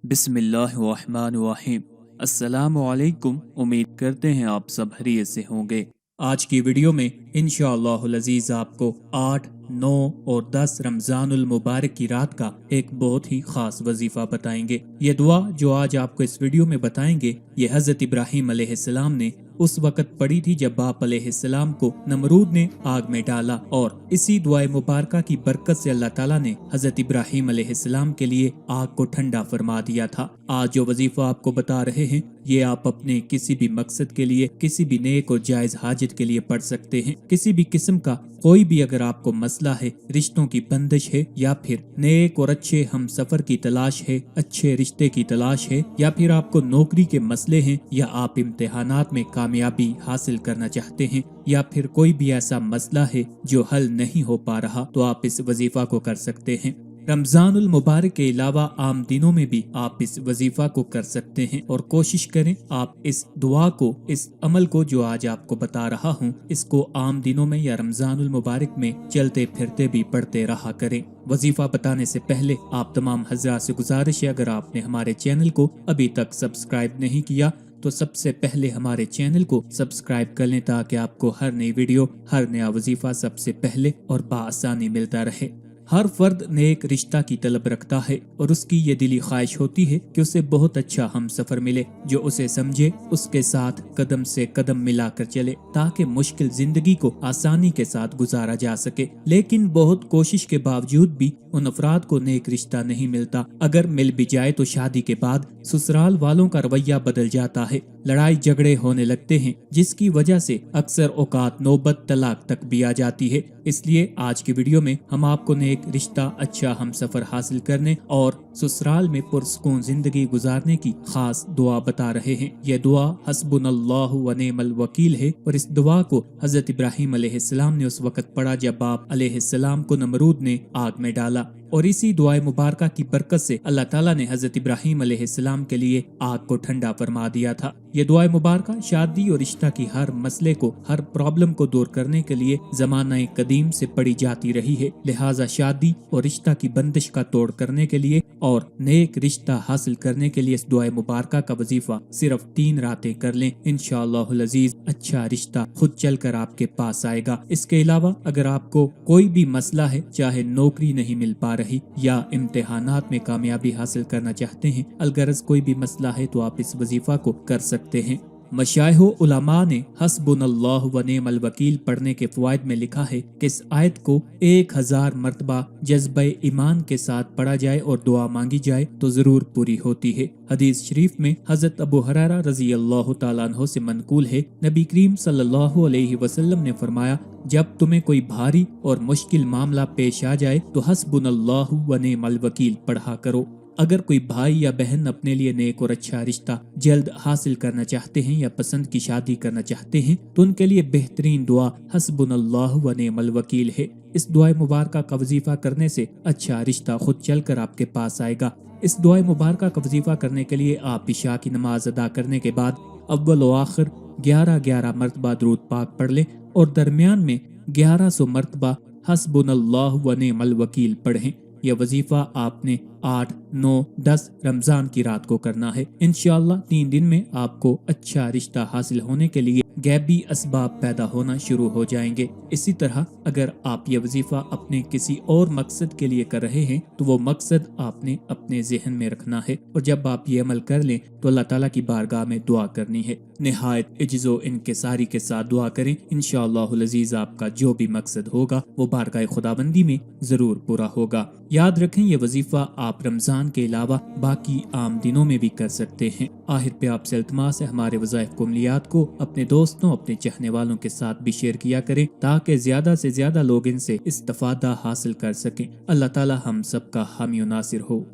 बिस्मिल्लाहिर्रहमानिर्रहीम। अस्सलाम वालेकुम। उम्मीद करते हैं आप सब खैरियत से होंगे। आज की वीडियो में इंशाअल्लाहुल अज़ीज़ आपको 8, 9 और 10 रमज़ानुल मुबारक की रात का एक बहुत ही खास वजीफा बताएंगे। ये दुआ जो आज आपको इस वीडियो में बताएंगे ये हज़रत इब्राहीम अलैहिस्सलाम ने उस वक़्त पढ़ी थी जब बाप अलैहिस्सलाम को नमरूद ने आग में डाला, और इसी दुआ मुबारका की बरकत से अल्लाह ताला ने हज़रत इब्राहीम अलैहिस्सलाम के लिए आग को ठंडा फरमा दिया था। आज जो वजीफा आपको बता रहे हैं ये आप अपने किसी भी मकसद के लिए, किसी भी नेक और जायज हाजत के लिए पढ़ सकते हैं। किसी भी किस्म का कोई भी अगर आपको मसला है, रिश्तों की बंदिश है, या फिर नेक और अच्छे हम सफर की तलाश है, अच्छे रिश्ते की तलाश है, या फिर आपको नौकरी के मसले हैं, या आप इम्तिहानात में कामयाबी हासिल करना चाहते हैं, या फिर कोई भी ऐसा मसला है जो हल नहीं हो पा रहा, तो आप इस वजीफा को कर सकते हैं। रमजानुल मुबारक के अलावा आम दिनों में भी आप इस वजीफा को कर सकते हैं, और कोशिश करें आप इस दुआ को, इस अमल को जो आज आपको बता रहा हूँ, इसको आम दिनों में या रमजानुल मुबारक में चलते फिरते भी पढ़ते रहा करें। वजीफा बताने से पहले आप तमाम हज़रात से गुजारिश है, अगर आपने हमारे चैनल को अभी तक सब्सक्राइब नहीं किया तो सबसे पहले हमारे चैनल को सब्सक्राइब कर लें, ताकि आपको हर नई वीडियो, हर नया वजीफा सबसे पहले और बाआसानी मिलता रहे। हर फर्द नेक रिश्ता की तलब रखता है और उसकी ये दिली ख्वाहिश होती है कि उसे बहुत अच्छा हम सफर मिले जो उसे समझे, उसके साथ कदम से कदम मिलाकर चले, ताकि मुश्किल जिंदगी को आसानी के साथ गुजारा जा सके। लेकिन बहुत कोशिश के बावजूद भी उन अफराद को नेक रिश्ता नहीं मिलता। अगर मिल भी जाए तो शादी के बाद ससुराल वालों का रवैया बदल जाता है, लड़ाई झगड़े होने लगते हैं, जिसकी वजह से अक्सर औकात नौबत तलाक तक भी आ जाती है। इसलिए आज की वीडियो में हम आपको नेक रिश्ता, अच्छा हम सफर हासिल करने और ससुराल में पुरसकून जिंदगी गुजारने की खास दुआ बता रहे हैं। यह दुआ हस्बुनल्लाहु व निअमल वकील है, और इस दुआ को हजरत इब्राहीम अलैहिस्सलाम ने उस वक़्त पढ़ा जब बाप अलैहिस्सलाम को नमरूद ने आग में डाला, और इसी दुआ मुबारका की बरकत से अल्लाह ताला ने हजरत इब्राहीम अलैहिस्सलाम के लिए आग को ठंडा फरमा दिया था। ये दुआ मुबारका शादी और रिश्ता की हर मसले को, हर प्रॉब्लम को दूर करने के लिए ज़माना कदीम से पढ़ी जाती रही है। लिहाजा शादी और रिश्ता की बंदिश का तोड़ करने के लिए और नेक रिश्ता हासिल करने के लिए इस दुआ मुबारका का वजीफा सिर्फ 3 रातें कर लें। इंशाअल्लाहुल अज़ीज़ अच्छा रिश्ता खुद चल कर आपके पास आएगा। इसके अलावा अगर आपको कोई भी मसला है, चाहे नौकरी नहीं मिल पा रही या इम्तिहानात में कामयाबी हासिल करना चाहते हैं, अलगरज कोई भी मसला है, तो आप इस वजीफा को कर सकते हैं। मशाइख उलमा ने हस्बुनल्लाहु व निअमल वकील पढ़ने के फवाइद में लिखा है कि इस आयत को 1000 मरतबा जज्बे ईमान के साथ पढ़ा जाए और दुआ मांगी जाए तो जरूर पूरी होती है। हदीस शरीफ में हजरत अबू हुरैरा रज़ी अल्लाह तआला अन्हु से मनकूल है, नबी करीम सल्लल्लाहु अलैहि वसल्लम ने फरमाया, जब तुम्हें कोई भारी और मुश्किल मामला पेश आ जाए तो हस्बुनल्लाहु व निअमल वकील पढ़ा करो। अगर कोई भाई या बहन अपने लिए नेक और अच्छा रिश्ता जल्द हासिल करना चाहते हैं या पसंद की शादी करना चाहते हैं, तो उनके लिए बेहतरीन दुआ हस्बुनल्लाहु व निअमल वकील है। इस दुआ मुबारका का वजीफा करने से अच्छा रिश्ता खुद चलकर आपके पास आएगा। इस दुआ मुबारका का वजीफा करने के लिए आप इशा की नमाज अदा करने के बाद अव्वल व आखिर 11-11 मरतबा दुरूद पाक पढ़ लें, और दरमियान में 1100 मरतबा हस्बुनल्लाहु व निअमल वकील पढ़ें। यह वजीफा आपने 8, 9, 10 रमजान की रात को करना है। इंशाअल्लाह 3 दिन में आपको अच्छा रिश्ता हासिल होने के लिए गैबी असबाब पैदा होना शुरू हो जाएंगे। इसी तरह अगर आप ये वजीफा अपने किसी और मकसद के लिए कर रहे हैं तो वो मकसद आपने अपने जहन में रखना है, और जब आप ये अमल कर लें तो अल्लाह ताला की बारगाह में दुआ करनी है। निहायत इज्जो इनकिसारी के साथ दुआ करें। इंशाअल्लाहुल अज़ीज़ आपका जो भी मकसद होगा वो बारगाह खुदाबंदी में जरूर पूरा होगा। याद रखें ये वजीफा आप रमजान के अलावा बाकी आम दिनों में भी कर सकते हैं। आखिर पे आपसे इल्तमास है हमारे वज़ाइफ कुमलियात को अपने दोस्तों, अपने चाहने वालों के साथ भी शेयर किया करें, ताकि ज्यादा से ज्यादा लोग इनसे इस्तिफादा हासिल कर सकें। अल्लाह ताला हम सबका हामी नासिर हो।